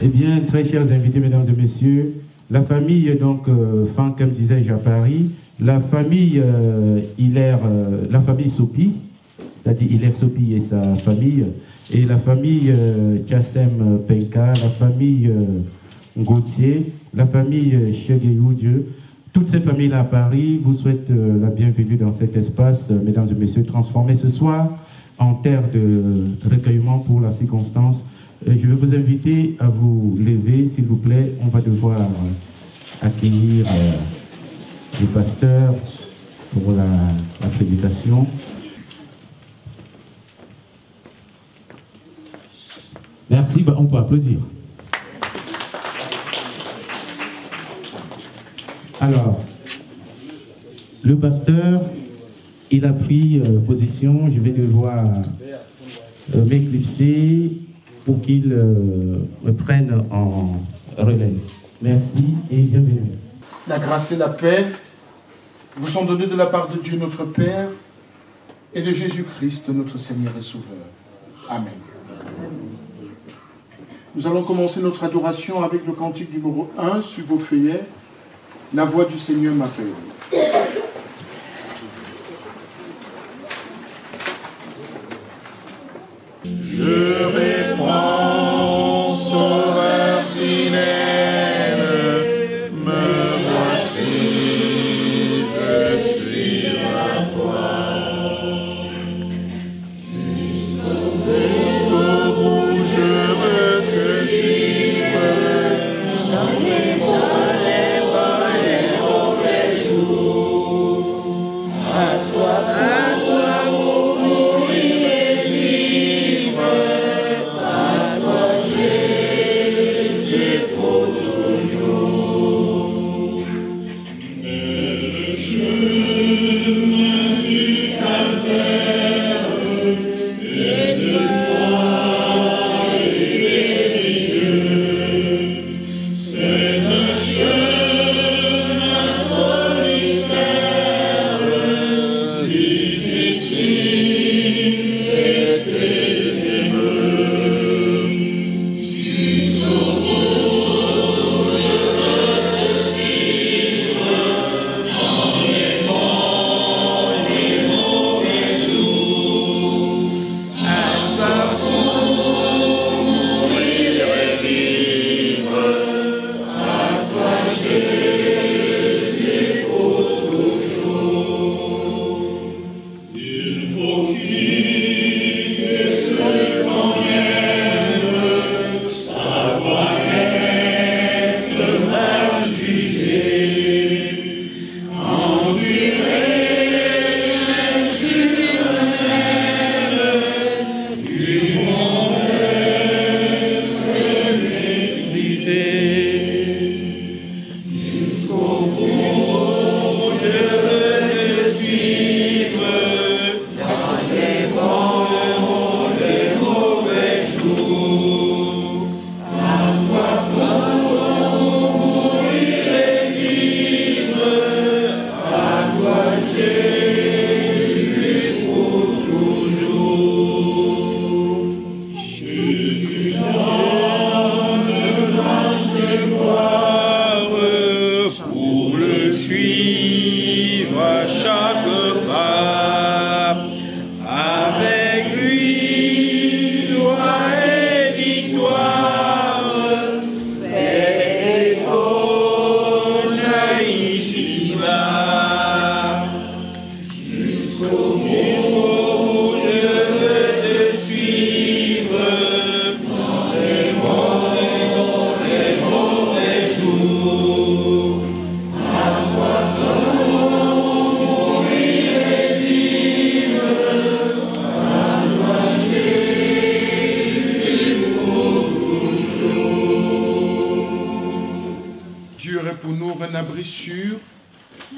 Eh bien, très chers invités, mesdames et messieurs, la famille, donc, fin, comme disais à Paris, la famille Hilaire, la famille Sopi, c'est-à-dire Hilaire Sopi et sa famille, et la famille Tchassem Penka, la famille Gauthier, la famille Chegeyou Dieu, toutes ces familles-là à Paris vous souhaitent la bienvenue dans cet espace, mesdames et messieurs, transformé ce soir en terre de recueillement pour la circonstance. Je vais vous inviter à vous lever, s'il vous plaît. On va devoir accueillir le pasteur pour la prédication. Merci, on peut applaudir. Alors, le pasteur, il a pris position. Je vais devoir m'éclipser pour qu'il me prenne en relais. Merci et bienvenue. La grâce et la paix vous sont données de la part de Dieu notre Père et de Jésus-Christ notre Seigneur et Sauveur. Amen. Nous allons commencer notre adoration avec le cantique numéro 1 sur vos feuillets. La voix du Seigneur m'appelle. Je réponds, sauveur fidèle, me voici, je suis à toi. Jusqu'au bout, je veux que tu veux, dans les bas et mauvais jours, à toi, mon mourir et vivre. À toi, Jésus, pour toujours. Le chemin du calvaire est de toi et Dieu. C'est un chemin solitaire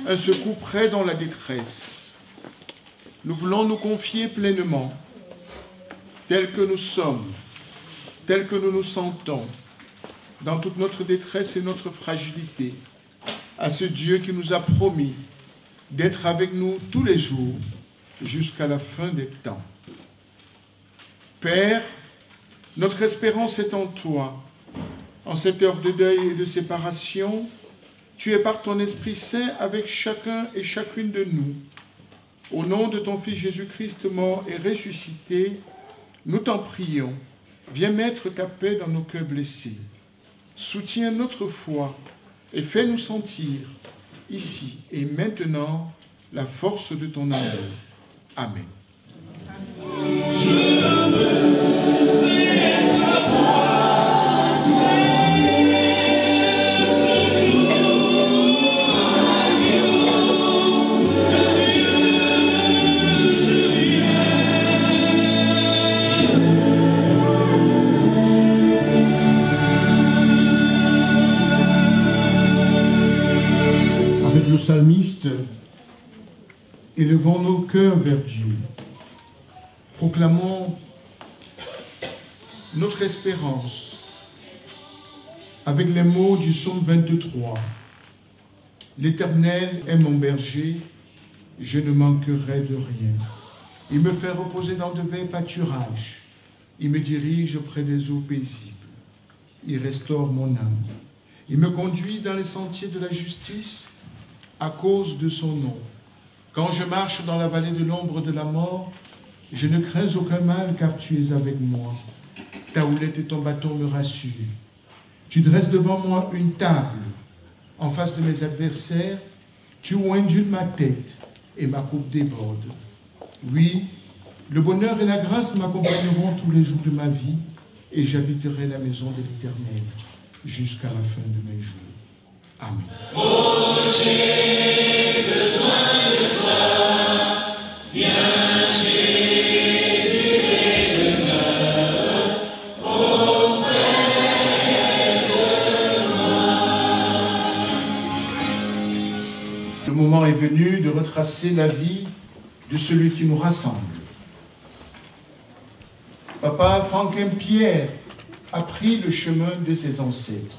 Un secours près dans la détresse. Nous voulons nous confier pleinement, tels que nous sommes, tels que nous nous sentons, dans toute notre détresse et notre fragilité, à ce Dieu qui nous a promis d'être avec nous tous les jours jusqu'à la fin des temps. Père, notre espérance est en toi. En cette heure de deuil et de séparation, tu es par ton Esprit Saint avec chacun et chacune de nous. Au nom de ton Fils Jésus-Christ mort et ressuscité, nous t'en prions. Viens mettre ta paix dans nos cœurs blessés. Soutiens notre foi et fais-nous sentir, ici et maintenant, la force de ton amour. Amen. Psalmiste, élevons nos cœurs vers Dieu. Proclamons notre espérance avec les mots du psaume 23. L'Éternel est mon berger, je ne manquerai de rien. Il me fait reposer dans de verts pâturages. Il me dirige près des eaux paisibles. Il restaure mon âme. Il me conduit dans les sentiers de la justice à cause de son nom. Quand je marche dans la vallée de l'ombre de la mort, je ne crains aucun mal car tu es avec moi. Ta houlette et ton bâton me rassurent. Tu dresses devant moi une table en face de mes adversaires. Tu oindules ma tête et ma coupe déborde. Oui, le bonheur et la grâce m'accompagneront tous les jours de ma vie et j'habiterai la maison de l'Éternel jusqu'à la fin de mes jours. Amen. Oh, j'ai besoin de toi, viens Jésus et demeure auprès de moi. Le moment est venu de retracer la vie de celui qui nous rassemble. Papa Franquin Pierre a pris le chemin de ses ancêtres,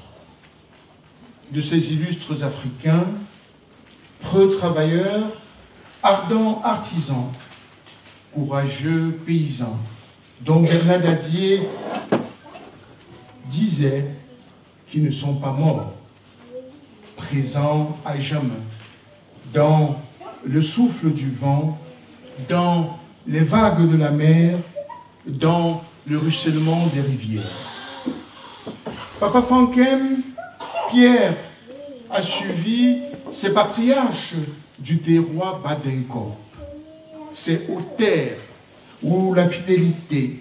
de ces illustres Africains, preux travailleurs, ardents artisans, courageux paysans, dont Bernard Dadier disait qu'ils ne sont pas morts, présents à jamais, dans le souffle du vent, dans les vagues de la mer, dans le ruissellement des rivières. Papa Franquin Pierre a suivi ces patriarches du terroir Badenko, ces hautes terres où la fidélité,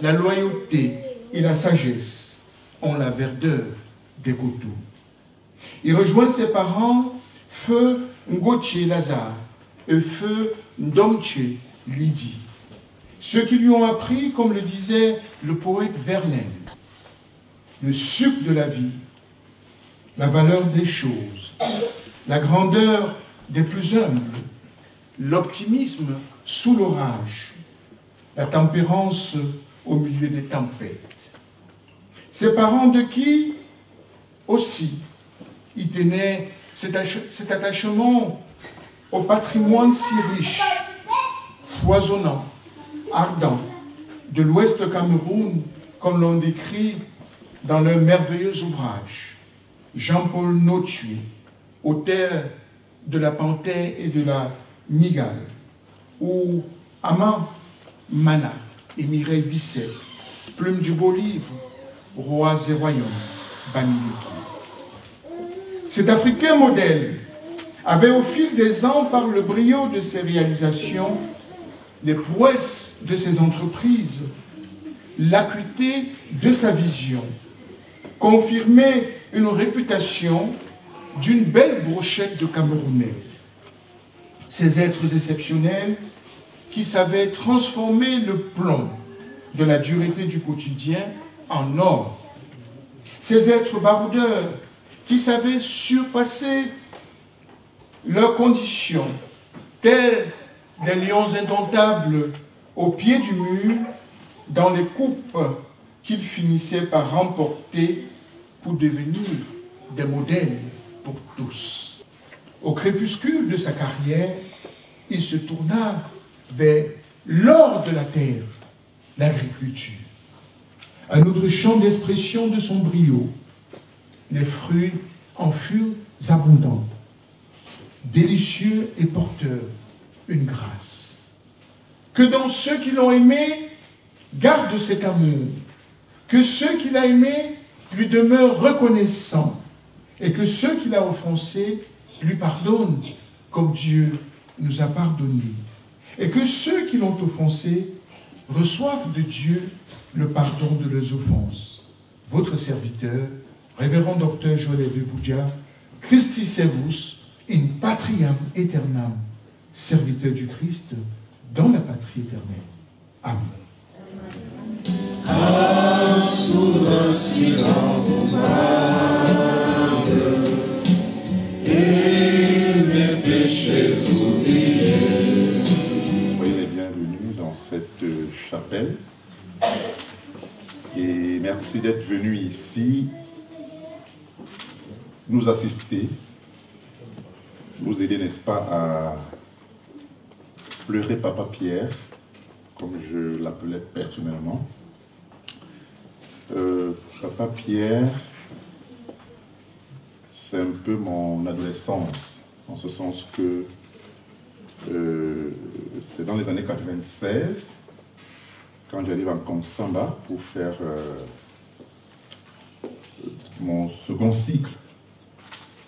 la loyauté et la sagesse ont la verdeur des coteaux. Il rejoint ses parents, feu Ngoche Lazare et feu Ndomche Lydie, ceux qui lui ont appris, comme le disait le poète Verlaine, le sucre de la vie, la valeur des choses, la grandeur des plus humbles, l'optimisme sous l'orage, la tempérance au milieu des tempêtes. Ses parents de qui aussi il tenait cet attachement au patrimoine si riche, foisonnant, ardent, de l'Ouest Cameroun, comme l'on décrit dans leur merveilleux ouvrage. Jean-Paul Notué, auteur de La Panthère et de la Migale, ou Ama Mana et Mireille Bisset, Plume du beau livre, Rois et royaumes, Baniliki. Cet Africain modèle avait au fil des ans, par le brio de ses réalisations, les prouesses de ses entreprises, l'acuité de sa vision, confirmé une réputation d'une belle brochette de Camerounais. Ces êtres exceptionnels qui savaient transformer le plomb de la dureté du quotidien en or. Ces êtres baroudeurs qui savaient surpasser leurs conditions, tels des lions indomptables au pied du mur, dans les coupes qu'ils finissaient par remporter pour devenir des modèles pour tous. Au crépuscule de sa carrière, il se tourna vers l'or de la terre, l'agriculture. Un autre champ d'expression de son brio. Les fruits en furent abondants, délicieux et porteurs, une grâce. Que dans ceux qui l'ont aimé, garde cet amour, que ceux qu'il a aimés lui demeurent reconnaissants, et que ceux qu'il a offensés lui pardonnent, comme Dieu nous a pardonné, et que ceux qui l'ont offensé reçoivent de Dieu le pardon de leurs offenses. Votre serviteur, révérend docteur Joël Boudja, Christi Servus, in patriam aeternam, serviteur du Christ dans la patrie éternelle. Amen. Soyez les bienvenus dans cette chapelle et merci d'être venus ici nous assister, nous aider, n'est-ce pas, à pleurer Papa Pierre, comme je l'appelais personnellement. Papa Pierre, c'est un peu mon adolescence, en ce sens que c'est dans les années 96, quand j'arrive en Consamba pour faire mon second cycle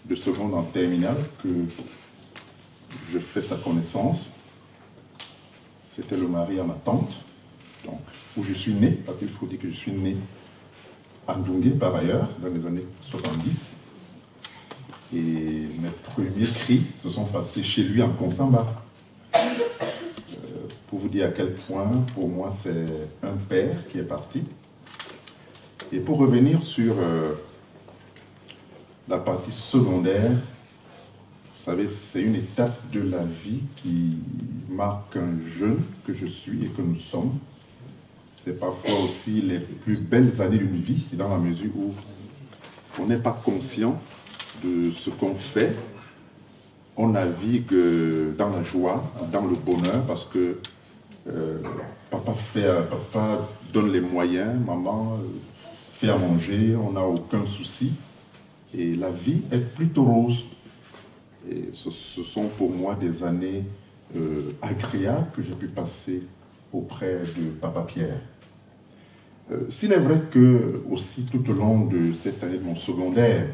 de seconde en terminale, que je fais sa connaissance. C'était le mari à ma tante, donc, où je suis né, parce qu'il faut dire que je suis né à Ndungue par ailleurs, dans les années 70. Et mes premiers cris se sont passés chez lui en Consamba. Pour vous dire à quel point, pour moi, c'est un père qui est parti. Et pour revenir sur la partie secondaire, vous savez, c'est une étape de la vie qui marque un jeune que je suis et que nous sommes. C'est parfois aussi les plus belles années d'une vie, dans la mesure où on n'est pas conscient de ce qu'on fait. On navigue dans la joie, dans le bonheur, parce que papa donne les moyens, maman fait à manger, on n'a aucun souci. Et la vie est plutôt rose. Et ce sont pour moi des années agréables que j'ai pu passer auprès de Papa Pierre. S'il est vrai que aussi tout au long de cette année de mon secondaire,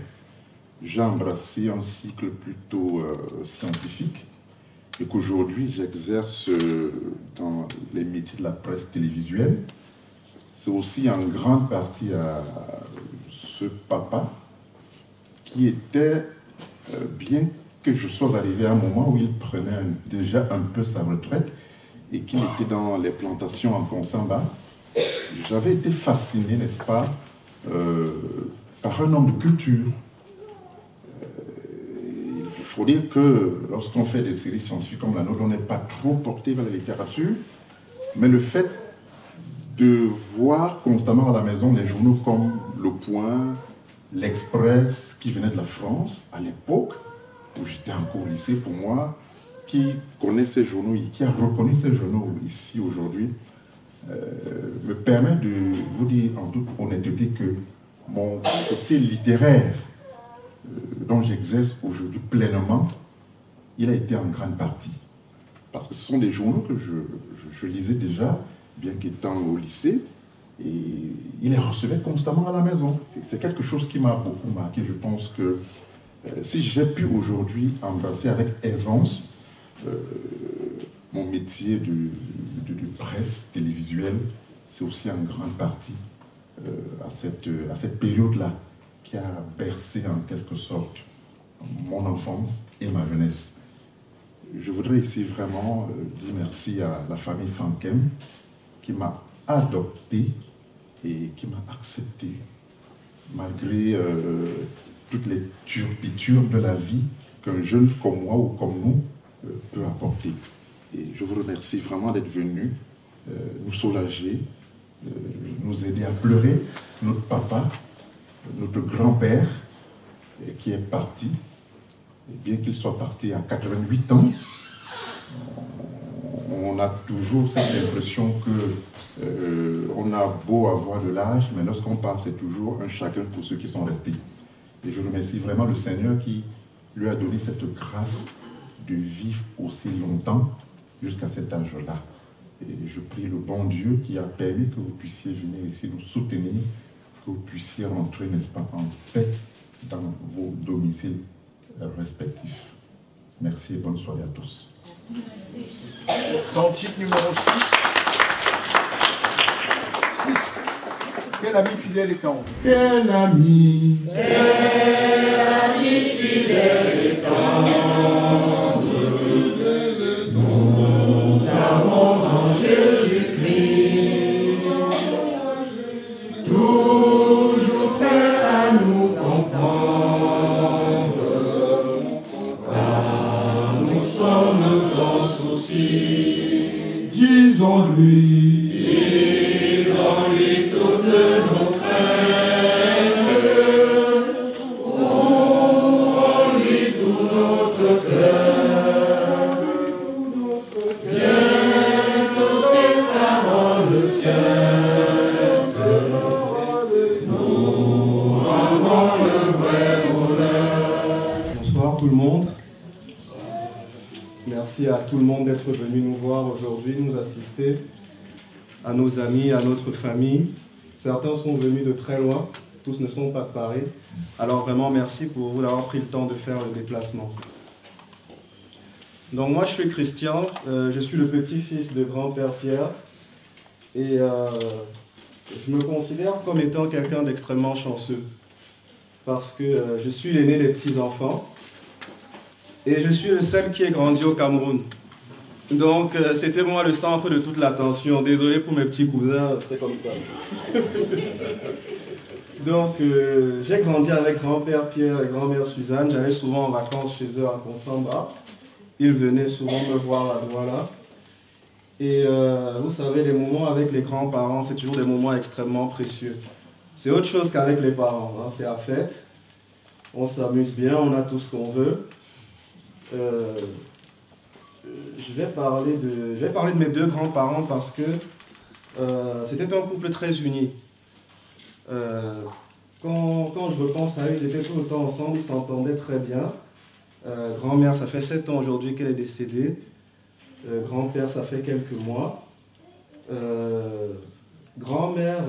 j'ai embrassé un cycle plutôt scientifique et qu'aujourd'hui j'exerce dans les métiers de la presse télévisuelle, c'est aussi en grande partie à ce papa qui était, bien que je sois arrivé à un moment où il prenait déjà un peu sa retraite et qu'il était dans les plantations en Consamba, j'avais été fasciné, n'est-ce pas, par un homme de culture. Il faut dire que lorsqu'on fait des séries scientifiques comme la nôtre, on n'est pas trop porté vers la littérature, mais le fait de voir constamment à la maison des journaux comme Le Point, L'Express, qui venaient de la France, à l'époque où j'étais encore au lycée, pour moi, qui connaît ces journaux, qui a reconnu ces journaux ici aujourd'hui, me permet de vous dire en toute honnêteté que mon côté littéraire, dont j'exerce aujourd'hui pleinement, il a été en grande partie. Parce que ce sont des journaux que je lisais déjà, bien qu'étant au lycée, et il les recevait constamment à la maison. C'est quelque chose qui m'a beaucoup marqué. Je pense que Si j'ai pu aujourd'hui embrasser avec aisance mon métier de presse télévisuelle, c'est aussi en grande partie à cette période-là qui a bercé en quelque sorte mon enfance et ma jeunesse. Je voudrais ici vraiment dire merci à la famille Fankem qui m'a adopté et qui m'a accepté malgré toutes les turpitures de la vie qu'un jeune comme moi ou comme nous peut apporter. Et je vous remercie vraiment d'être venu nous soulager, nous aider à pleurer. Notre papa, notre grand-père qui est parti, et bien qu'il soit parti à 88 ans, on a toujours cette impression que on a beau avoir de l'âge, mais lorsqu'on part, c'est toujours un chacun pour ceux qui sont restés. Et je remercie vraiment le Seigneur qui lui a donné cette grâce de vivre aussi longtemps jusqu'à cet âge-là. Et je prie le bon Dieu qui a permis que vous puissiez venir ici nous soutenir, que vous puissiez rentrer, n'est-ce pas, en paix dans vos domiciles respectifs. Merci et bonne soirée à tous. Cantique numéro 6. Quel ami fidèle et tendre. Quel ami fidèle et tendre, nous avons en Jésus-Christ, toujours prêt à nous comprendre, car nous sommes en souci. Disons-lui toutes nos craintes, ouvrons-lui tout notre cœur. Bientôt cette parole sainte nous rendront le vrai bonheur. Bonsoir tout le monde. Merci à tout le monde d'être venu nous voir aujourd'hui, nous assister, à nos amis, à notre famille. Certains sont venus de très loin, tous ne sont pas de Paris. Alors vraiment merci pour vous d'avoir pris le temps de faire le déplacement. Donc moi je suis Christian, je suis le petit-fils de grand-père Pierre et je me considère comme étant quelqu'un d'extrêmement chanceux parce que je suis l'aîné des petits-enfants et je suis le seul qui est grandi au Cameroun. Donc c'était moi le centre de toute l'attention. Désolé pour mes petits cousins, c'est comme ça. Donc j'ai grandi avec grand-père Pierre et grand-mère Suzanne. J'allais souvent en vacances chez eux à Consamba. Ils venaient souvent me voir à Douala. Et vous savez, les moments avec les grands-parents, c'est toujours des moments extrêmement précieux. C'est autre chose qu'avec les parents, hein. C'est la fête. On s'amuse bien, on a tout ce qu'on veut. Je vais parler de mes deux grands-parents parce que c'était un couple très uni. Quand je repense à eux, ils étaient tout le temps ensemble, ils s'entendaient très bien. Grand-mère, ça fait 7 ans aujourd'hui qu'elle est décédée. Grand-père, ça fait quelques mois. Grand-mère,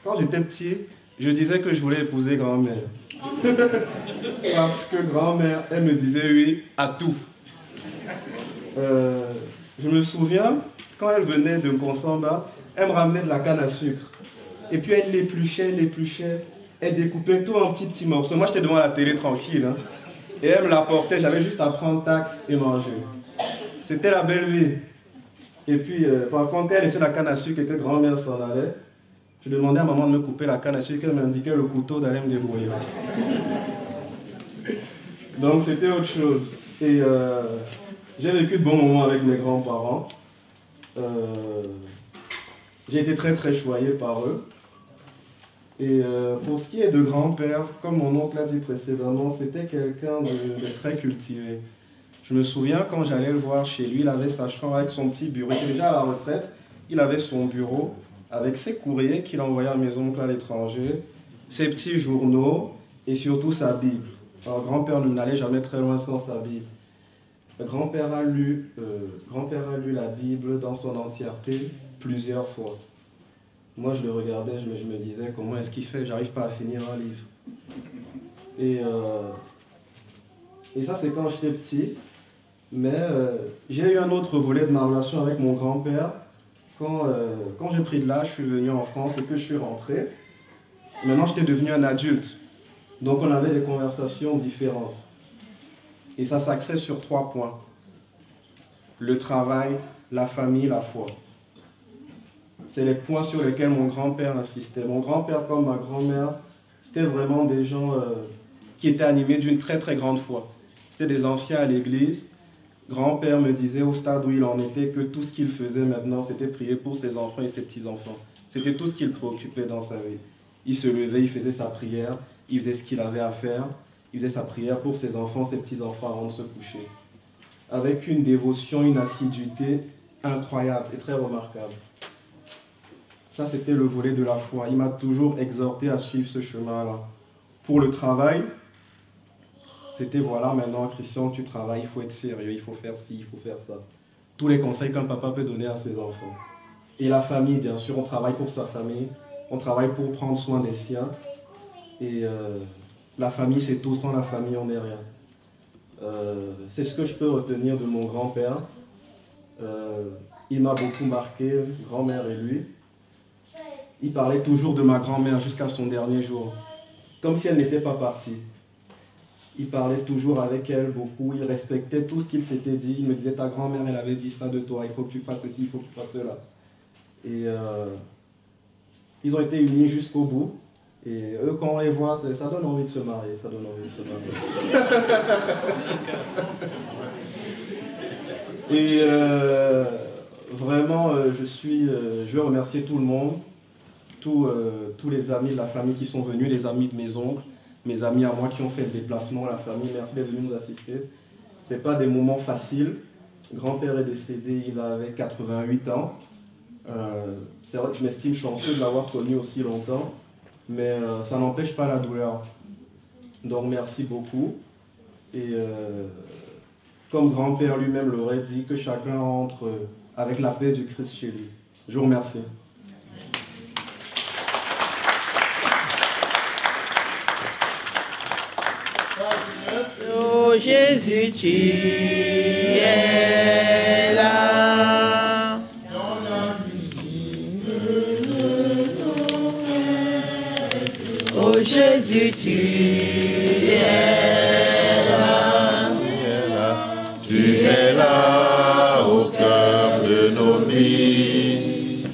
quand j'étais petit, je disais que je voulais épouser grand-mère. Parce que grand-mère, elle me disait oui à tout. Je me souviens, quand elle venait de Consamba, elle me ramenait de la canne à sucre. Et puis elle l'épluchait, elle découpait tout en petits morceaux. Moi j'étais devant la télé tranquille. Hein. Et elle me l'apportait, j'avais juste à prendre tac et manger. C'était la belle vie. Et puis par contre, quand elle laissait la canne à sucre et que grand-mère s'en allait, je demandais à maman de me couper la canne à sucre, elle m'indiquait le couteau d'aller me débrouiller. Donc c'était autre chose. Et j'ai vécu de bons moments avec mes grands-parents. J'ai été très très choyé par eux. Et pour ce qui est de grand-père, comme mon oncle l'a dit précédemment, c'était quelqu'un de très cultivé. Je me souviens quand j'allais le voir chez lui, il avait sa chambre avec son petit bureau. Il était déjà à la retraite, il avait son bureau avec ses courriers qu'il envoyait à mes oncles à l'étranger, ses petits journaux et surtout sa Bible. Alors grand-père n'allait jamais très loin sans sa Bible. Grand-père a lu la Bible dans son entièreté plusieurs fois. Moi je le regardais, je me disais comment est-ce qu'il fait, j'arrive pas à finir un livre. Et ça, c'est quand j'étais petit. Mais j'ai eu un autre volet de ma relation avec mon grand-père. Quand j'ai pris de l'âge, je suis venu en France et que je suis rentré. Maintenant, j'étais devenu un adulte. Donc, on avait des conversations différentes. Et ça s'axait sur 3 points. Le travail, la famille, la foi. C'est les points sur lesquels mon grand-père insistait. Mon grand-père comme ma grand-mère, c'était vraiment des gens qui étaient animés d'une très très grande foi. C'était des anciens à l'église. Grand-père me disait au stade où il en était que tout ce qu'il faisait maintenant, c'était prier pour ses enfants et ses petits-enfants. C'était tout ce qui le préoccupait dans sa vie. Il se levait, il faisait sa prière, il faisait ce qu'il avait à faire, il faisait sa prière pour ses enfants, ses petits-enfants avant de se coucher. Avec une dévotion, une assiduité incroyable et très remarquable. Ça, c'était le volet de la foi. Il m'a toujours exhorté à suivre ce chemin-là. Pour le travail, c'était voilà, maintenant, Christian, tu travailles, il faut être sérieux, il faut faire ci, il faut faire ça. Tous les conseils qu'un papa peut donner à ses enfants. Et la famille, bien sûr, on travaille pour sa famille, on travaille pour prendre soin des siens. Et la famille, c'est tout. Sans la famille, on n'est rien. C'est ce que je peux retenir de mon grand-père. Il m'a beaucoup marqué, grand-mère et lui. Il parlait toujours de ma grand-mère jusqu'à son dernier jour, comme si elle n'était pas partie. Il parlait toujours avec elle beaucoup, il respectait tout ce qu'il s'était dit. Il me disait, ta grand-mère, elle avait dit ça de toi, il faut que tu fasses ceci, il faut que tu fasses cela. Et ils ont été unis jusqu'au bout. Et eux, quand on les voit, ça donne envie de se marier, ça donne envie de se marier. Et vraiment, je veux remercier tout le monde, tous les amis de la famille qui sont venus, les amis de mes oncles, mes amis à moi qui ont fait le déplacement, la famille, merci d'être venus nous assister. Ce n'est pas des moments faciles. Grand-père est décédé, il avait 88 ans. C'est vrai que je m'estime chanceux de l'avoir connu aussi longtemps, mais ça n'empêche pas la douleur. Donc merci beaucoup. Et comme grand-père lui-même l'aurait dit, que chacun entre avec la paix du Christ chez lui. Je vous remercie. Oh Jésus, tu es là. Oh Jésus, tu es là. Tu es là au cœur de nos vies.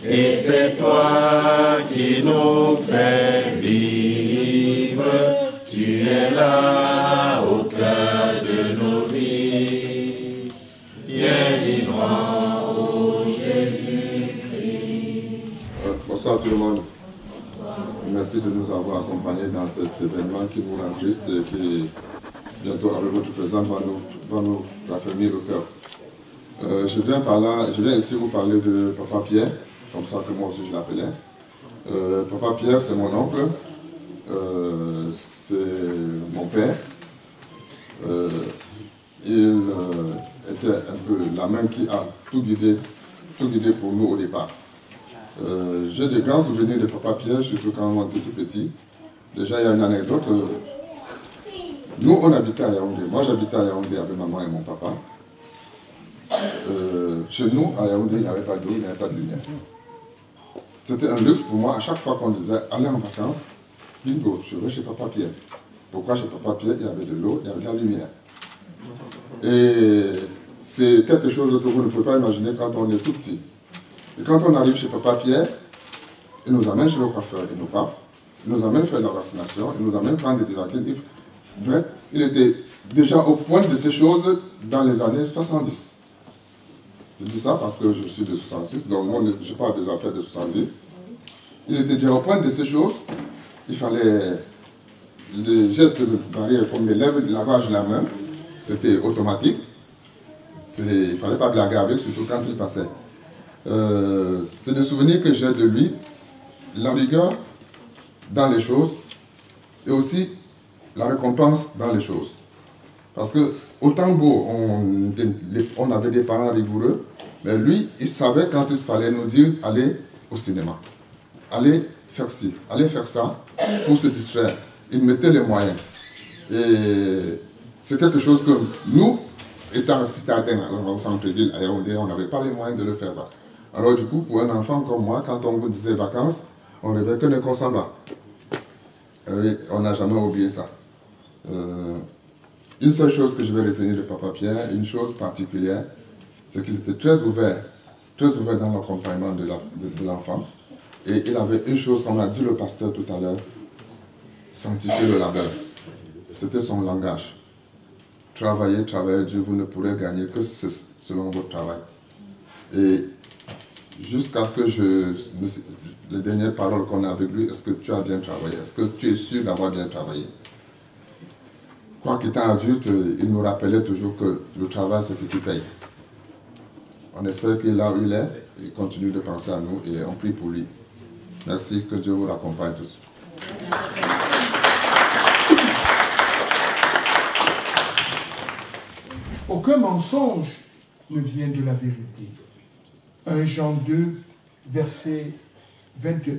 Et c'est toi qui nous fais vivre. Tu es là au cœur de nos vies. Viens vivant, ô Jésus-Christ. Bonsoir tout le monde. Merci de nous avoir accompagnés dans cet événement qui nous rend triste et qui, bientôt, avec votre présence, va nous raffermir le cœur. Je viens ici vous parler de Papa Pierre, comme ça que moi aussi je l'appelais. Papa Pierre, c'est mon oncle, c'est mon père. Il était un peu la main qui a tout guidé pour nous au départ. J'ai de grands souvenirs de Papa Pierre, surtout quand on était tout petit. Déjà, il y a une anecdote. Nous, on habitait à Yaoundé. Moi, j'habitais à Yaoundé avec maman et mon papa. Chez nous, à Yaoundé, il n'y avait pas d'eau, il n'y avait pas de lumière. C'était un luxe pour moi. À chaque fois qu'on disait aller en vacances, bingo, je vais chez Papa Pierre. Pourquoi chez Papa Pierre, il y avait de l'eau, il y avait de la lumière. Et c'est quelque chose que vous ne pouvez pas imaginer quand on est tout petit. Et quand on arrive chez Papa Pierre, il nous amène chez le coiffeur, il nous coiffe, il nous amène faire la vaccination, il nous amène prendre des vaccins. Bref, il était déjà au point de ces choses dans les années 70. Je dis ça parce que je suis de 66, donc moi je parle des affaires de 70. Il était déjà au point de ces choses. Il fallait les gestes de barrière comme les lèvres, le lavage de la main, c'était automatique. Il ne fallait pas blaguer avec, surtout quand il passait. C'est des souvenirs que j'ai de lui, la rigueur dans les choses et aussi la récompense dans les choses. Parce que autant beau, on avait des parents rigoureux, mais lui, il savait quand il fallait nous dire allez au cinéma, allez faire ci, allez faire ça pour se distraire. il mettait les moyens. Et c'est quelque chose que nous, étant citadins au centre-ville, à Yaoundé, on n'avait pas les moyens de le faire. Alors du coup, pour un enfant comme moi, quand on vous disait vacances, on rêvait que les Konsamba. On n'a jamais oublié ça. Une seule chose que je vais retenir de Papa Pierre, une chose particulière, c'est qu'il était très ouvert dans l'accompagnement de l'enfant. Et il avait une chose, comme a dit le pasteur tout à l'heure, sanctifier le labeur. C'était son langage. Travaillez, travaillez, Dieu, vous ne pourrez gagner que selon votre travail. Et jusqu'à ce que les dernières paroles qu'on a avec lui, est-ce que tu as bien travaillé? Est-ce que tu es sûr d'avoir bien travaillé? Quand il était adulte, il nous rappelait toujours que le travail, c'est ce qui paye. On espère qu'il est là où il est, il continue de penser à nous et on prie pour lui. Merci, que Dieu vous accompagne tous. Aucun mensonge ne vient de la vérité. 1 Jean 2, verset 21.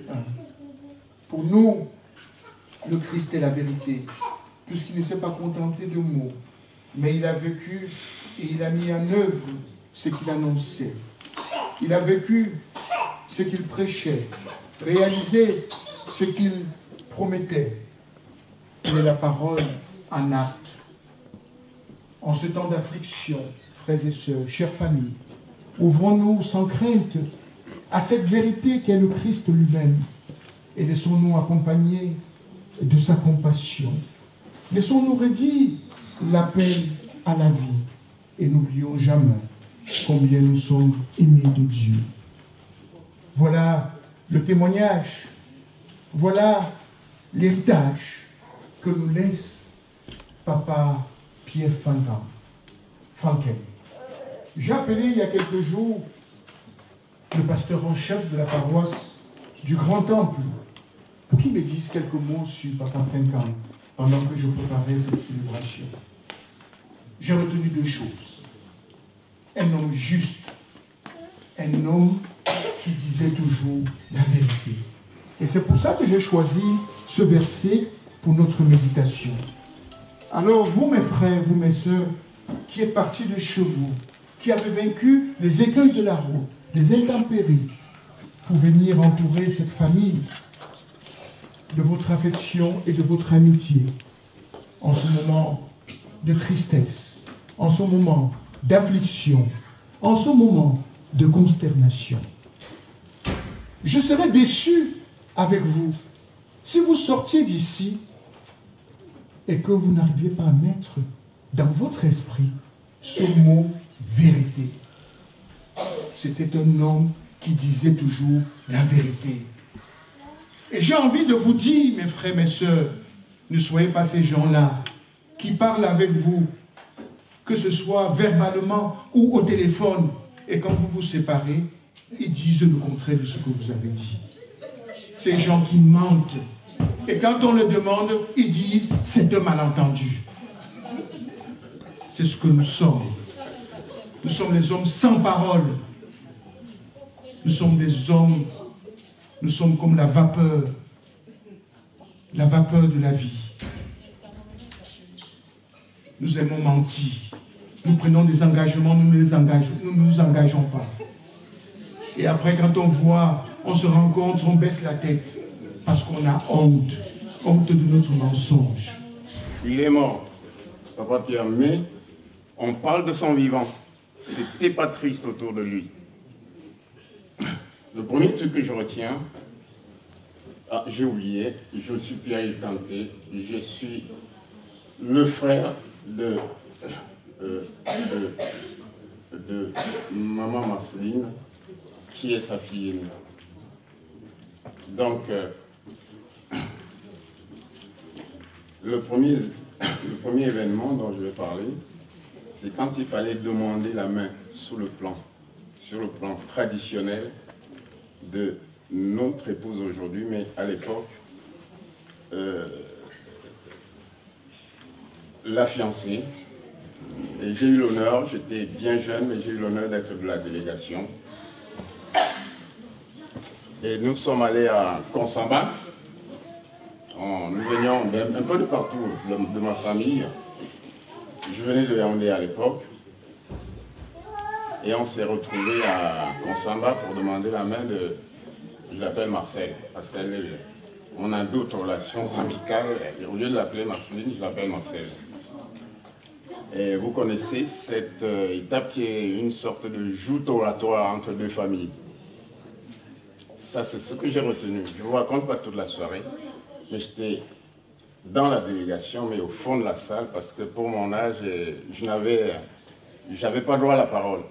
Pour nous, le Christ est la vérité, puisqu'il ne s'est pas contenté de mots, mais il a vécu et il a mis en œuvre ce qu'il annonçait. Il a vécu ce qu'il prêchait, réalisé ce qu'il promettait. Il est la parole en acte. En ce temps d'affliction, frères et sœurs, chères familles, ouvrons-nous sans crainte à cette vérité qu'est le Christ lui-même et laissons-nous accompagner de sa compassion. Laissons-nous redire l'appel à la vie et n'oublions jamais combien nous sommes aimés de Dieu. Voilà le témoignage, voilà l'héritage que nous laisse Papa Pierre Fanken. J'ai appelé il y a quelques jours le pasteur en chef de la paroisse du Grand Temple pour qu'il me dise quelques mots sur Papa Fanken pendant que je préparais cette célébration. J'ai retenu deux choses. Un homme juste, un homme qui disait toujours la vérité. Et c'est pour ça que j'ai choisi ce verset pour notre méditation. Alors vous mes frères, vous mes sœurs, qui êtes partis de chez vous, qui avez vaincu les écueils de la route, les intempéries, pour venir entourer cette famille de votre affection et de votre amitié, en ce moment de tristesse, en ce moment d'affliction, en ce moment de consternation. Je serais déçu avec vous si vous sortiez d'ici et que vous n'arriviez pas à mettre dans votre esprit ce mot vérité. C'était un homme qui disait toujours la vérité. Et j'ai envie de vous dire, mes frères, mes sœurs, ne soyez pas ces gens-là qui parlent avec vous, que ce soit verbalement ou au téléphone, et quand vous vous séparez, ils disent le contraire de ce que vous avez dit. Ces gens qui mentent. Et quand on le demande, ils disent c'est un malentendu. C'est ce que nous sommes. Nous sommes les hommes sans parole. Nous sommes des hommes, nous sommes comme la vapeur de la vie. Nous aimons mentir. Nous prenons des engagements, nous ne nous engageons pas. Et après, quand on voit, on se rend compte, on baisse la tête parce qu'on a honte de notre mensonge. Il est mort, Papa Pierre, mais on parle de son vivant. C'était pas triste autour de lui. Le premier truc que je retiens, j'ai oublié, je suis Pierre Kanté, je suis le frère de Maman Marceline, qui est sa fille aînée. Donc, le premier événement dont je vais parler, c'est quand il fallait demander la main sur le plan traditionnel de notre épouse aujourd'hui, mais à l'époque, la fiancée. Et j'ai eu l'honneur, j'étais bien jeune, mais j'ai eu l'honneur d'être de la délégation. Et nous sommes allés à Konsamba, nous venions un peu de partout de ma famille. Je venais de Yaoundé à l'époque. Et on s'est retrouvés à Konsamba pour demander la main de, je l'appelle Marcel, parce qu'on a d'autres relations amicales. Et au lieu de l'appeler Marceline, je l'appelle Marcel. Et vous connaissez cette étape qui est une sorte de joute oratoire entre deux familles. Ça, c'est ce que j'ai retenu. Je ne vous raconte pas toute la soirée, mais j'étais dans la délégation, mais au fond de la salle, parce que pour mon âge, je n'avais pas droit à la parole.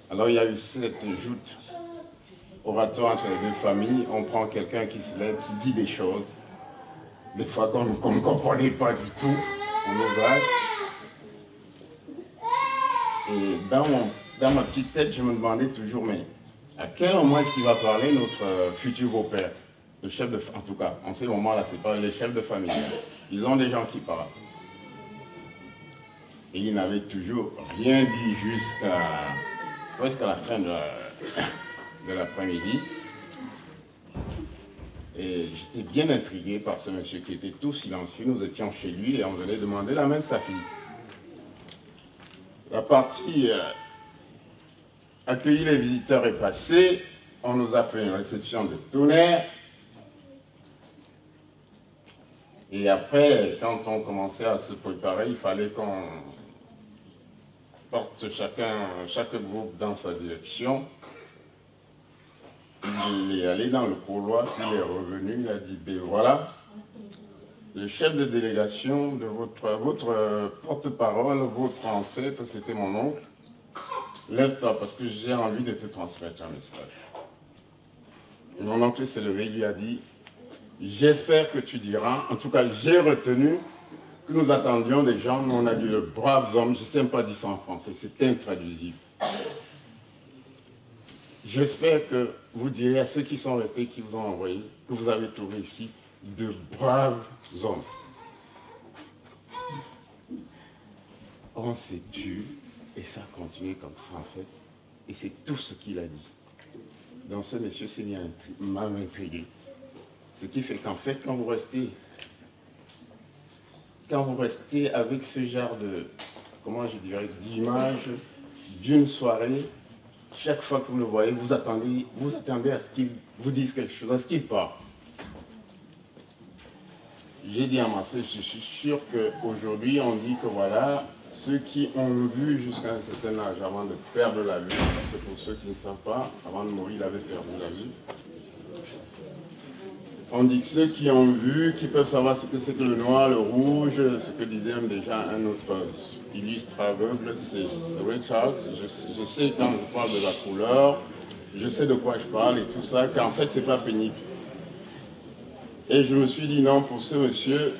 Alors il y a eu cette joute oratoire entre les deux familles. On prend quelqu'un qui se lève, qui dit des choses, des fois qu'on ne comprenait pas du tout, on ouvrage. Et dans ma petite tête, je me demandais toujours, mais à quel moment est-ce qu'il va parler notre futur beau-père, le chef de famille, en tout cas, en ces moments-là, c'est pas les chefs de famille. Ils ont des gens qui parlent. Et il n'avait toujours rien dit jusqu'à presque à la fin de l'après-midi. Et j'étais bien intrigué par ce monsieur qui était tout silencieux. Nous étions chez lui et on venait demander la main de sa fille. La partie accueillir les visiteurs est passée. On nous a fait une réception de tonnerre. Et après, quand on commençait à se préparer, il fallait qu'on porte chaque groupe dans sa direction. Il est allé dans le couloir, il est revenu, il a dit, ben voilà, le chef de délégation de votre porte-parole, votre ancêtre, c'était mon oncle, lève-toi parce que j'ai envie de te transmettre un message. Mon oncle s'est levé, il lui a dit, j'espère que tu diras, en tout cas j'ai retenu que nous attendions des gens, nous on a dit le braves hommes, je ne sais même pas dire ça en français, c'est intraduisible. J'espère que vous direz à ceux qui sont restés, qui vous ont envoyé, que vous avez trouvé ici de braves hommes. On s'est tué et ça a continué comme ça en fait. Et c'est tout ce qu'il a dit. Donc ce monsieur s'est m'a intrigué. Ce qui fait qu'en fait, quand vous restez avec ce genre de, comment je dirais, d'image d'une soirée, chaque fois que vous le voyez, vous attendez à ce qu'il vous dise quelque chose, à ce qu'il parle. J'ai dit à Marcel, je suis sûr qu'aujourd'hui, on dit que voilà, ceux qui ont vu jusqu'à un certain âge avant de perdre la vue, c'est pour ceux qui ne savent pas, avant de mourir, il avait perdu la vue. On dit que ceux qui ont vu, qui peuvent savoir ce que c'est que le noir, le rouge, ce que disait déjà un autre illustre aveugle, c'est Richard. Je sais quand je parle de la couleur, je sais de quoi je parle et tout ça, qu'en fait c'est pas pénible. Et je me suis dit non, pour ce monsieur,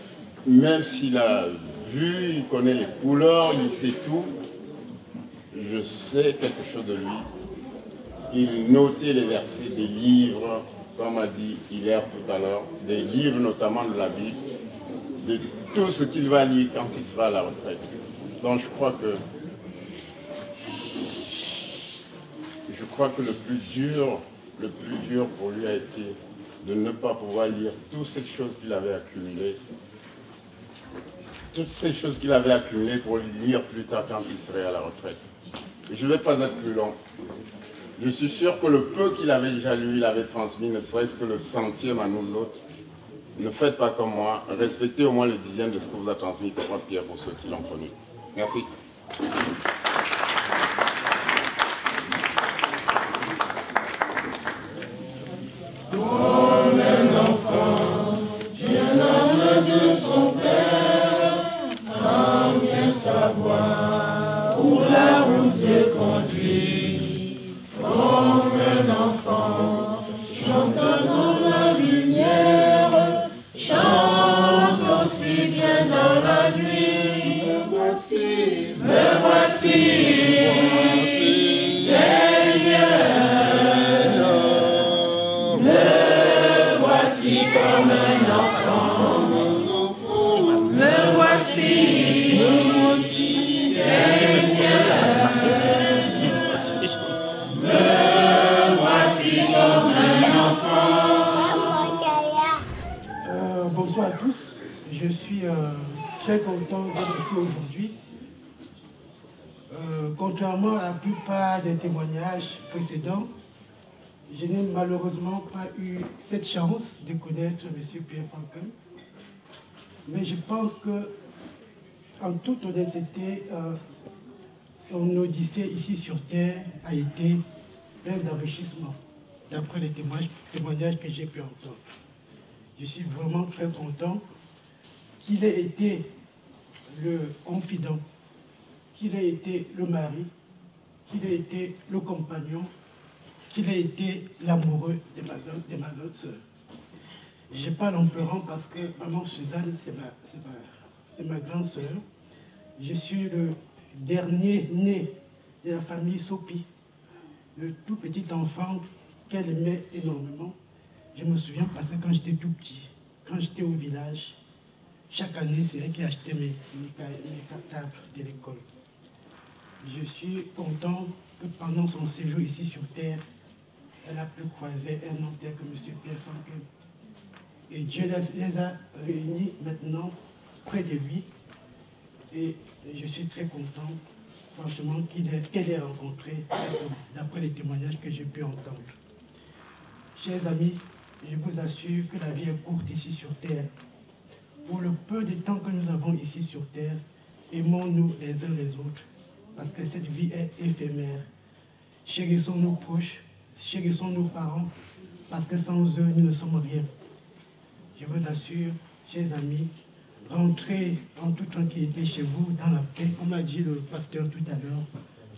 même s'il a vu, il connaît les couleurs, il sait tout, je sais quelque chose de lui. Il notait les versets des livres, comme a dit Hilaire tout à l'heure, des livres notamment de la Bible, de tout ce qu'il va lire quand il sera à la retraite. Donc je crois que le plus dur pour lui a été de ne pas pouvoir lire toutes ces choses qu'il avait accumulées, toutes ces choses qu'il avait accumulées pour lire plus tard quand il serait à la retraite. Et je ne vais pas être plus long. Je suis sûr que le peu qu'il avait déjà lu, il avait transmis, ne serait-ce que le centième à nous autres. Ne faites pas comme moi, respectez au moins le dixième de ce que vous a transmis Papa Pierre pour ceux qui l'ont connu. Merci. Comme un enfant, vient l'âme de son père, sans bien savoir où la route le conduit. Comme un enfant, chante dans la lumière, chante aussi bien dans la nuit. Me voici très content d'être ici aujourd'hui. Contrairement à la plupart des témoignages précédents, je n'ai malheureusement pas eu cette chance de connaître M. Pierre Franken. Mais je pense que, en toute honnêteté, son odyssée ici sur Terre a été plein d'enrichissement, d'après les témoignages que j'ai pu entendre. Je suis vraiment très content qu'il ait été le confident, qu'il ait été le mari, qu'il ait été le compagnon, qu'il ait été l'amoureux de ma grande sœur. Je parle en pleurant parce que maman Suzanne, c'est ma grande sœur. Je suis le dernier né de la famille Sopi, le tout petit enfant qu'elle aimait énormément. Je me souviens parce que quand j'étais tout petit, quand j'étais au village, chaque année, c'est elle qui achetait mes cartables de l'école. Je suis content que pendant son séjour ici sur Terre, elle a pu croiser un homme tel que M. Pierre Franken. Et Dieu les a réunis maintenant près de lui. Et je suis très content, franchement, qu'elle ait rencontré cet homme, d'après les témoignages que j'ai pu entendre. Chers amis, je vous assure que la vie est courte ici sur Terre. Pour le peu de temps que nous avons ici sur Terre, aimons-nous les uns les autres, parce que cette vie est éphémère. Chérissons nos proches, chérissons nos parents, parce que sans eux, nous ne sommes rien. Je vous assure, chers amis, rentrez en toute tranquillité chez vous, dans la paix, comme l'a dit le pasteur tout à l'heure,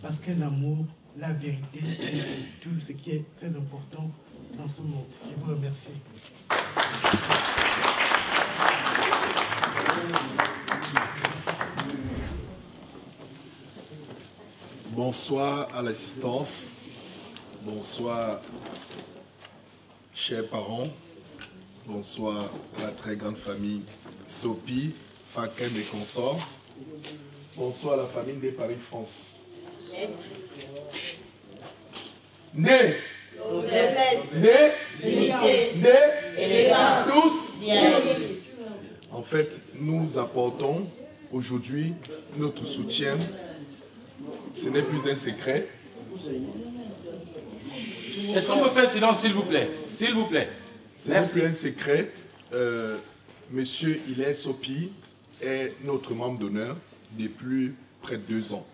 parce que l'amour, la vérité, c'est tout ce qui est très important dans ce monde. Je vous remercie. Bonsoir à l'assistance, bonsoir chers parents, bonsoir à la très grande famille Sopi, Franken et consorts, bonsoir à la famille des Paris-France. Né, tous. En fait, nous apportons aujourd'hui notre soutien. Ce n'est plus un secret. Est-ce qu'on peut faire silence, s'il vous plaît? S'il vous plaît. Ce n'est plus un secret. Monsieur Hilaire Sopi est notre membre d'honneur depuis près de 2 ans.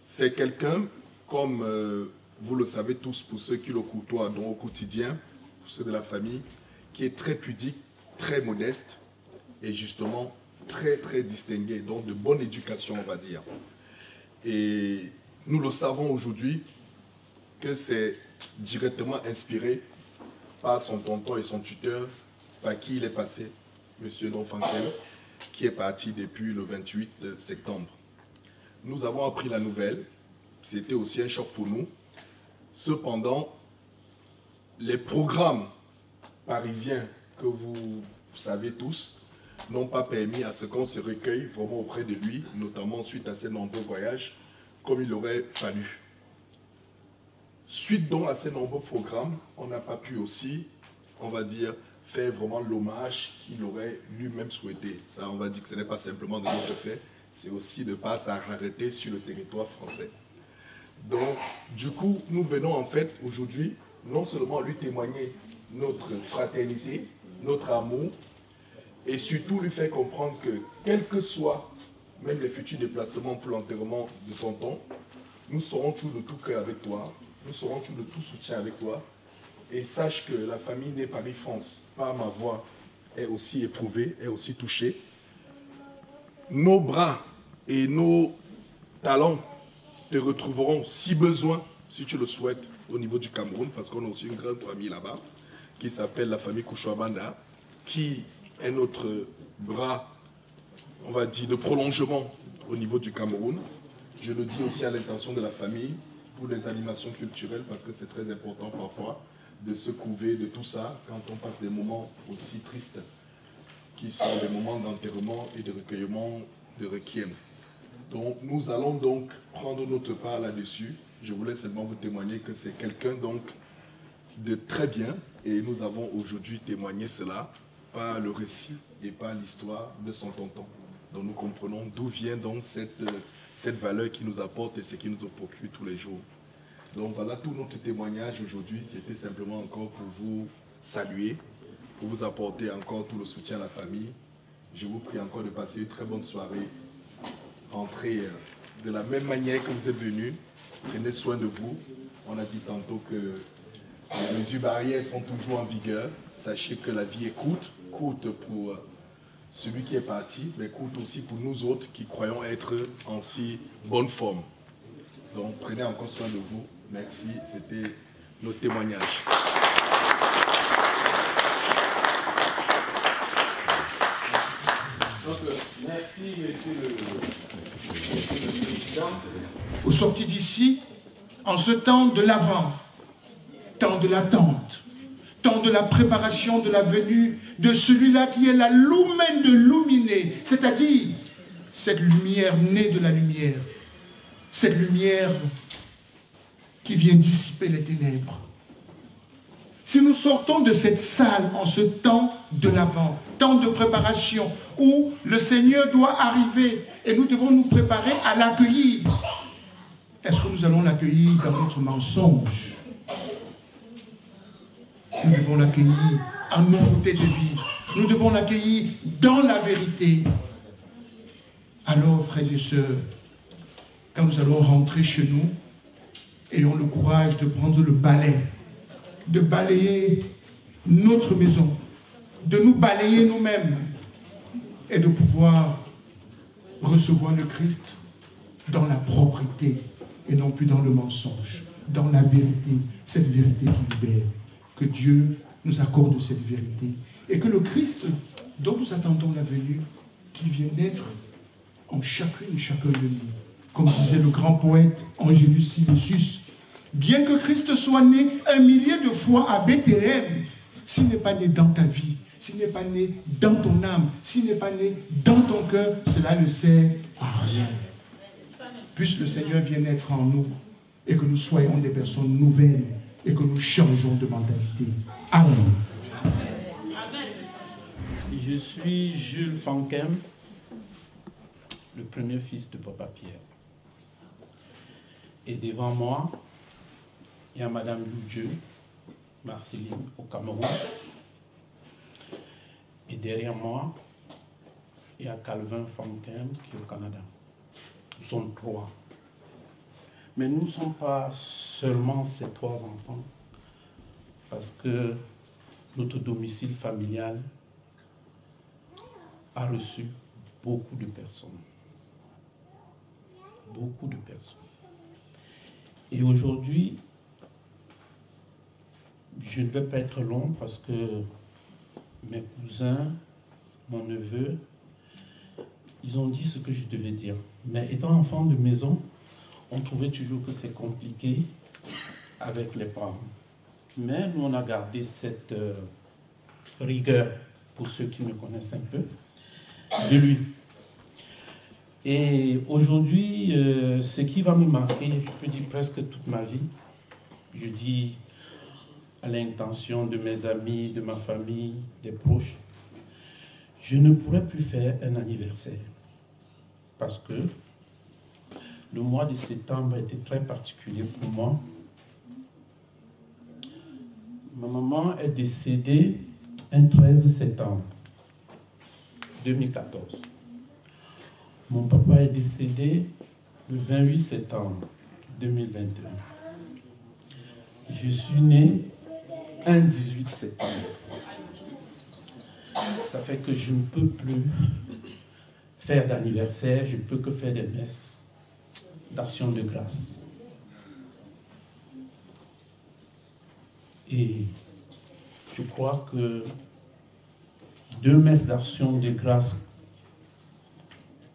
C'est quelqu'un, comme vous le savez tous, pour ceux qui le côtoient au quotidien, pour ceux de la famille, qui est très pudique, très modeste et justement très très distingué, donc de bonne éducation, on va dire. Et nous le savons aujourd'hui que c'est directement inspiré par son tonton et son tuteur, par qui il est passé, M. Don Franken, qui est parti depuis le 28 septembre. Nous avons appris la nouvelle, c'était aussi un choc pour nous. Cependant, les programmes parisiens que vous savez tous n'ont pas permis à ce qu'on se recueille vraiment auprès de lui, notamment suite à ses nombreux voyages, comme il aurait fallu. Suite donc à ces nombreux programmes, on n'a pas pu aussi, on va dire, faire vraiment l'hommage qu'il aurait lui-même souhaité. Ça, on va dire que ce n'est pas simplement de notre fait, c'est aussi de ne pas s'arrêter sur le territoire français. Donc, du coup, nous venons en fait aujourd'hui, non seulement lui témoigner notre fraternité, notre amour, et surtout lui faire comprendre que, quel que soit même les futurs déplacements pour l'enterrement de tonton, nous serons toujours de tout cœur avec toi, nous serons toujours de tout soutien avec toi, et sache que la famille des Paris-France, par ma voix, est aussi éprouvée, est aussi touchée. Nos bras et nos talents te retrouveront, si besoin, si tu le souhaites, au niveau du Cameroun, parce qu'on a aussi une grande famille là-bas, qui s'appelle la famille Kouchouabanda, qui est notre bras, on va dire, de prolongement au niveau du Cameroun. Je le dis aussi à l'intention de la famille, pour les animations culturelles, parce que c'est très important parfois de se couver de tout ça, quand on passe des moments aussi tristes, qui sont des moments d'enterrement et de recueillement de requiem. Donc nous allons donc prendre notre part là-dessus. Je voulais seulement vous témoigner que c'est quelqu'un donc de très bien, et nous avons aujourd'hui témoigné cela par le récit et pas l'histoire de son tonton. Donc nous comprenons d'où vient donc cette valeur qui nous apporte et ce qui nous procure tous les jours. Donc voilà tout notre témoignage aujourd'hui. C'était simplement encore pour vous saluer, pour vous apporter encore tout le soutien à la famille. Je vous prie encore de passer une très bonne soirée. Rentrez de la même manière que vous êtes venus. Prenez soin de vous. On a dit tantôt que les mesures barrières sont toujours en vigueur. Sachez que la vie est courte pour celui qui est parti, mais courte aussi pour nous autres qui croyons être en si bonne forme. Donc prenez encore soin de vous. Merci, c'était notre témoignage. Donc, merci, monsieur le président. Au sorti d'ici, en ce temps de l'avant, temps de l'attente, temps de la préparation de la venue de celui-là qui est la lumen de luminer, c'est-à-dire cette lumière née de la lumière, cette lumière qui vient dissiper les ténèbres. Si nous sortons de cette salle en ce temps de l'avant, temps de préparation, où le Seigneur doit arriver et nous devons nous préparer à l'accueillir, est-ce que nous allons l'accueillir dans notre mensonge? Nous devons l'accueillir en nouveauté de vie. Nous devons l'accueillir dans la vérité. Alors, frères et sœurs, quand nous allons rentrer chez nous, ayons le courage de prendre le balai, de balayer notre maison, de nous balayer nous-mêmes et de pouvoir recevoir le Christ dans la propreté et non plus dans le mensonge, dans la vérité, cette vérité qui libère. Que Dieu nous accorde cette vérité et que le Christ dont nous attendons la venue, qu'il vienne naître en chacune et chacun de nous. Comme disait le grand poète Angelus Silesius, bien que Christ soit né 1 millier de fois à Bethléem, s'il n'est pas né dans ta vie, s'il n'est pas né dans ton âme, s'il n'est pas né dans ton cœur, cela ne sert à rien. Puisse le Seigneur vienne naître en nous et que nous soyons des personnes nouvelles et que nous changeons de mentalité. Amen. Je suis Jules Fankem, le premier fils de Papa Pierre. Et devant moi, il y a Madame Loudjeu, Marceline, au Cameroun. Et derrière moi, il y a Calvin Fankem, qui est au Canada. Nous sommes 3. Mais nous ne sommes pas seulement ces 3 enfants, parce que notre domicile familial a reçu beaucoup de personnes. Beaucoup de personnes. Et aujourd'hui, je ne vais pas être long parce que mes cousins, mon neveu, ils ont dit ce que je devais dire. Mais étant enfant de maison, on trouvait toujours que c'est compliqué avec les parents. Mais nous, on a gardé cette rigueur, pour ceux qui me connaissent un peu, de lui. Et aujourd'hui, ce qui va me marquer, je peux dire presque toute ma vie, je dis à l'intention de mes amis, de ma famille, des proches, je ne pourrais plus faire un anniversaire. Parce que le mois de septembre a été très particulier pour moi. Ma maman est décédée un 13 septembre 2014. Mon papa est décédé le 28 septembre 2021. Je suis né un 18 septembre. Ça fait que je ne peux plus faire d'anniversaire, je ne peux que faire des messes d'action de grâce. Et je crois que 2 messes d'action de grâce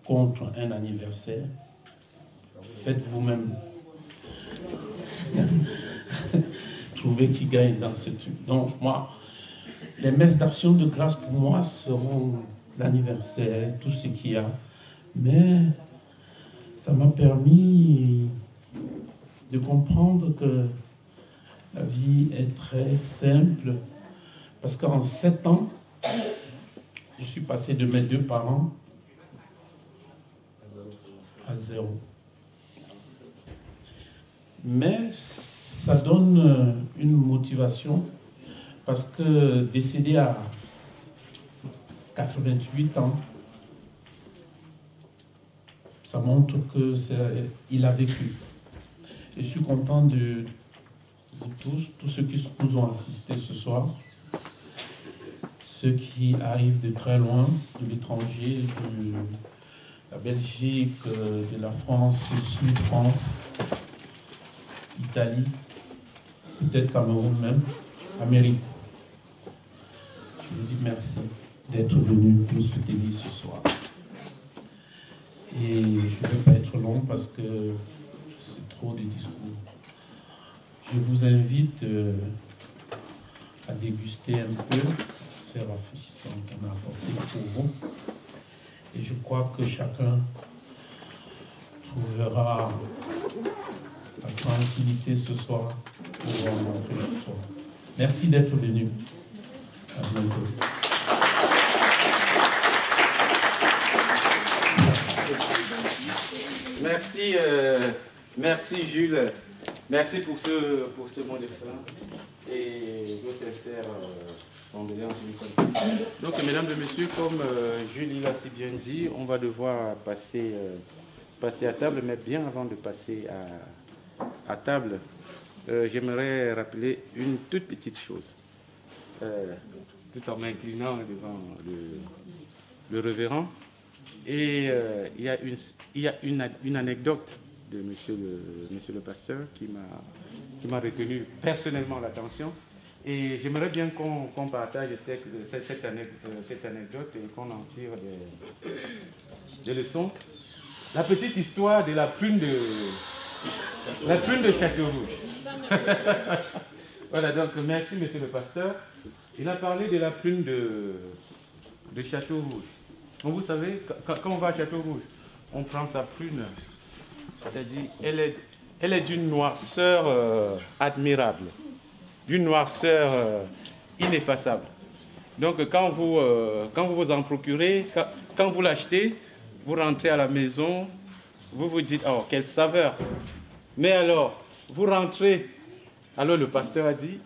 contre un anniversaire, faites vous-même. Trouvez qui gagne dans ce truc. Donc moi, les messes d'action de grâce pour moi seront l'anniversaire, tout ce qu'il y a. Mais ça m'a permis de comprendre que la vie est très simple. Parce qu'en 7 ans, je suis passé de mes 2 parents à 0. Mais ça donne une motivation parce que décédé à 88 ans, ça montre qu'il a vécu. Je suis content de vous tous ceux qui nous ont assistés ce soir, ceux qui arrivent de très loin, de l'étranger, de la Belgique, de la France, du Sud-France, Italie, peut-être Cameroun même, Amérique. Je vous dis merci d'être venu nous soutenir ce soir. Et je ne vais pas être long parce que c'est trop de discours. Je vous invite à déguster un peu ces rafraîchissants qu'on a apportés pour vous. Et je crois que chacun trouvera la tranquillité ce soir pour rentrer ce soir. Merci d'être venu. À bientôt. Merci, merci Jules. Merci pour ce mot de fin et vos sincères condoléances. Donc, mesdames et messieurs, comme Jules l'a si bien dit, on va devoir passer à table, mais bien avant de passer à table, j'aimerais rappeler une toute petite chose, tout en m'inclinant devant le révérend. Et il y a une anecdote de monsieur le pasteur qui m'a retenu personnellement l'attention. Et j'aimerais bien qu'on partage cette anecdote et qu'on en tire des leçons. La petite histoire de la prune de Châteaurouge. Voilà, donc merci monsieur le pasteur. Il a parlé de la prune de Châteaurouge. Donc vous savez, quand on va à Châteaurouge, on prend sa prune, c'est-à-dire elle est d'une noirceur admirable, d'une noirceur ineffaçable. Donc quand vous vous en procurez, quand vous l'achetez, vous rentrez à la maison, vous vous dites, oh, quelle saveur. Mais alors, vous rentrez, alors le pasteur a dit,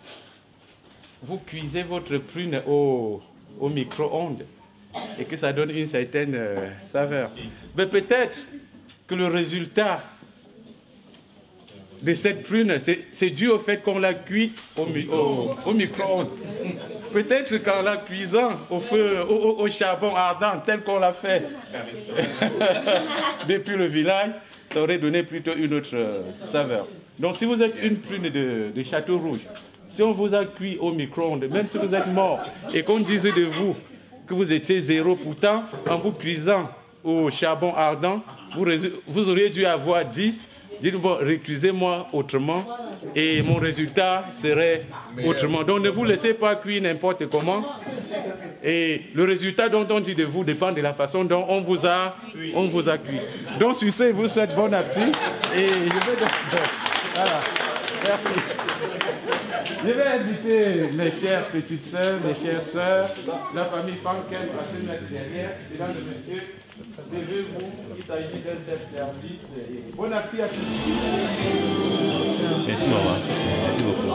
vous cuisez votre prune au micro-ondes et que ça donne une certaine saveur. Mais peut-être que le résultat de cette prune, c'est dû au fait qu'on l'a cuite au micro-ondes. Peut-être qu'en la cuisant au charbon ardent, tel qu'on l'a fait depuis le village, ça aurait donné plutôt une autre saveur. Donc si vous êtes une prune de Châteaurouge, si on vous a cuit au micro-ondes, même si vous êtes mort et qu'on disait de vous que vous étiez 0, pourtant, en vous cuisant au charbon ardent, vous auriez dû avoir 10. Dites, bon, récusez-moi autrement et mon résultat serait autrement. Donc ne vous laissez pas cuire n'importe comment. Et le résultat dont on dit de vous dépend de la façon dont on vous a cuit. Donc sur ce, je vous souhaite bon appétit. Et je vais... Voilà. Merci. Je vais inviter mes chères petites sœurs, mes chères sœurs, la famille Panken à se mettre derrière. Mesdames et messieurs, levez-vous, il s'agit d'un self-service. Bon appétit à tous. Merci maman. Merci beaucoup.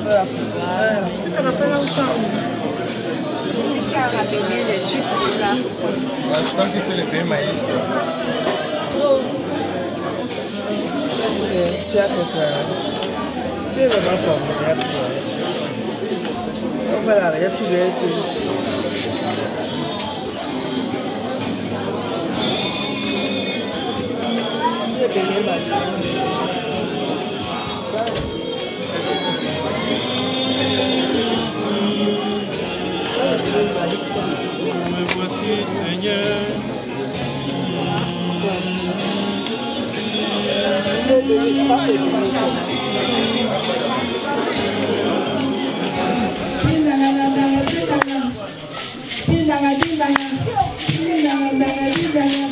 Tu te rappelles encore? Il a ramené les trucs ici là. Je crois que c'est le pays maïs. Tu as fait quoi? Tu es vraiment formidable. Voilà, il y a tout bien. Tu es béni, merci. Me voici, Seigneur. Dinga Hãy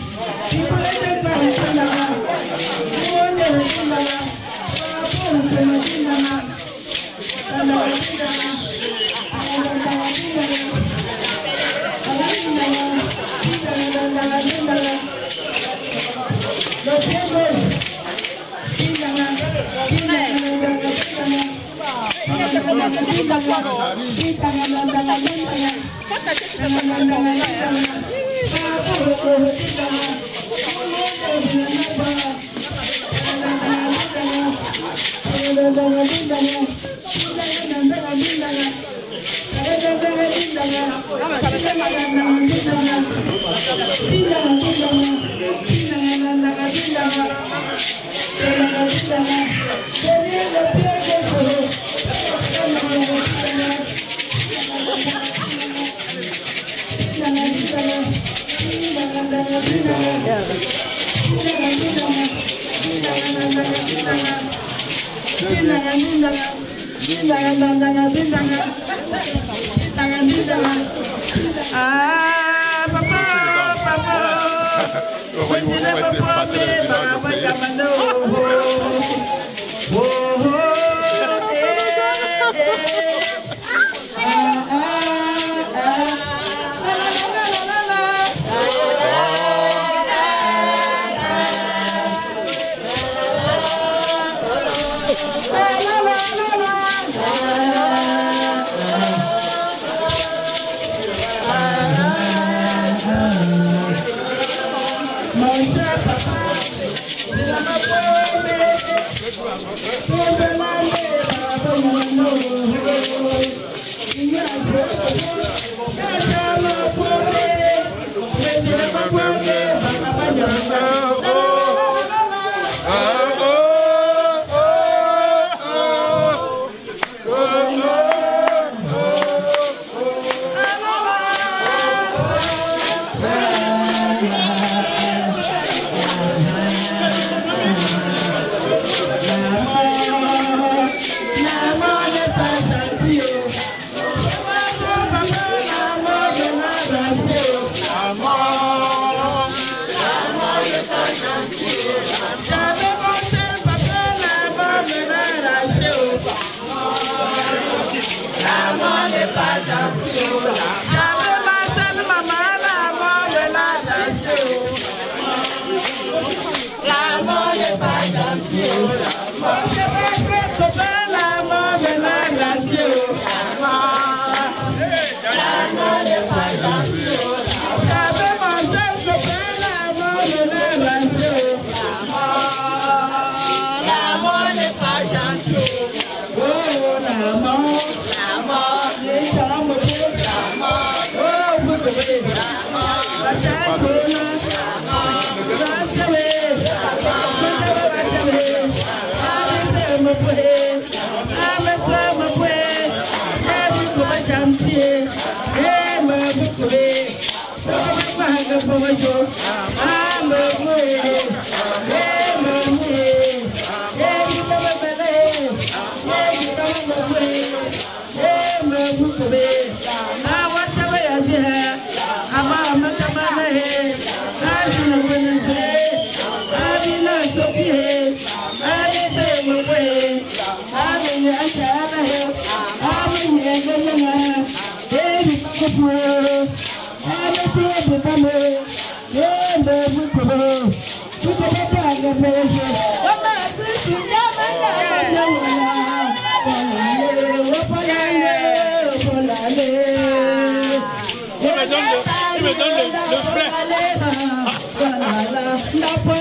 subscribe cho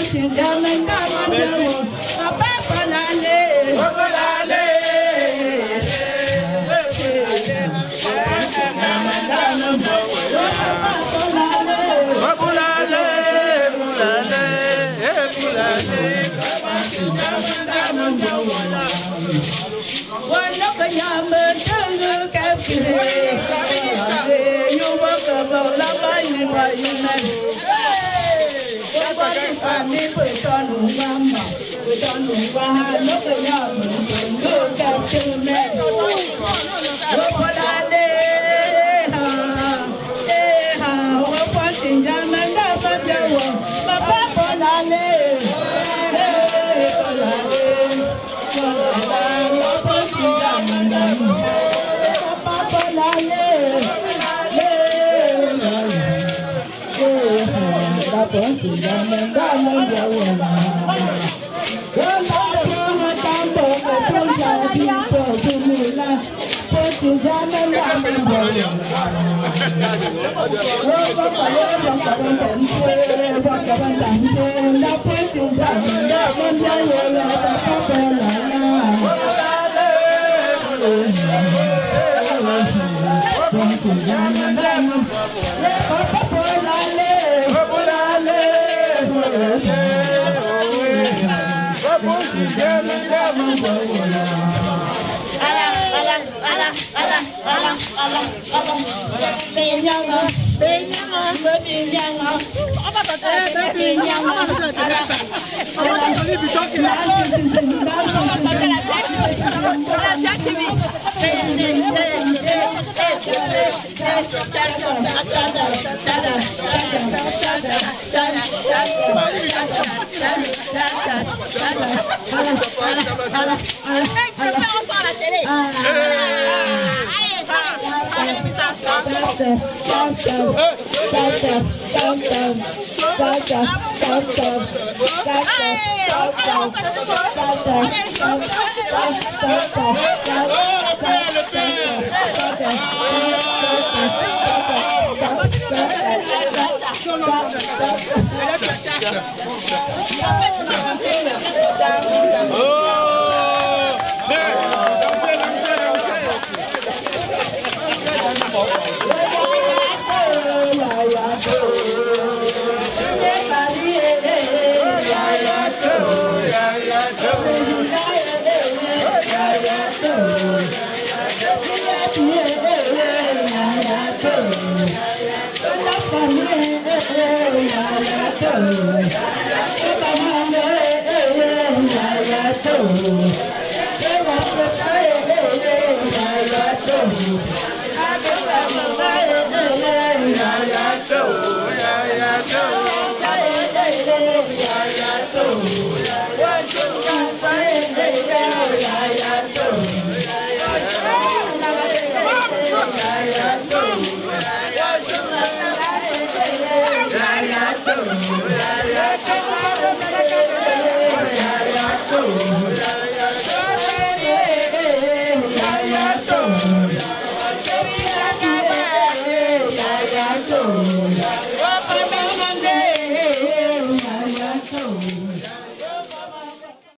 kênh Ghiền Mì Gõ để không bỏ lỡ Yeah.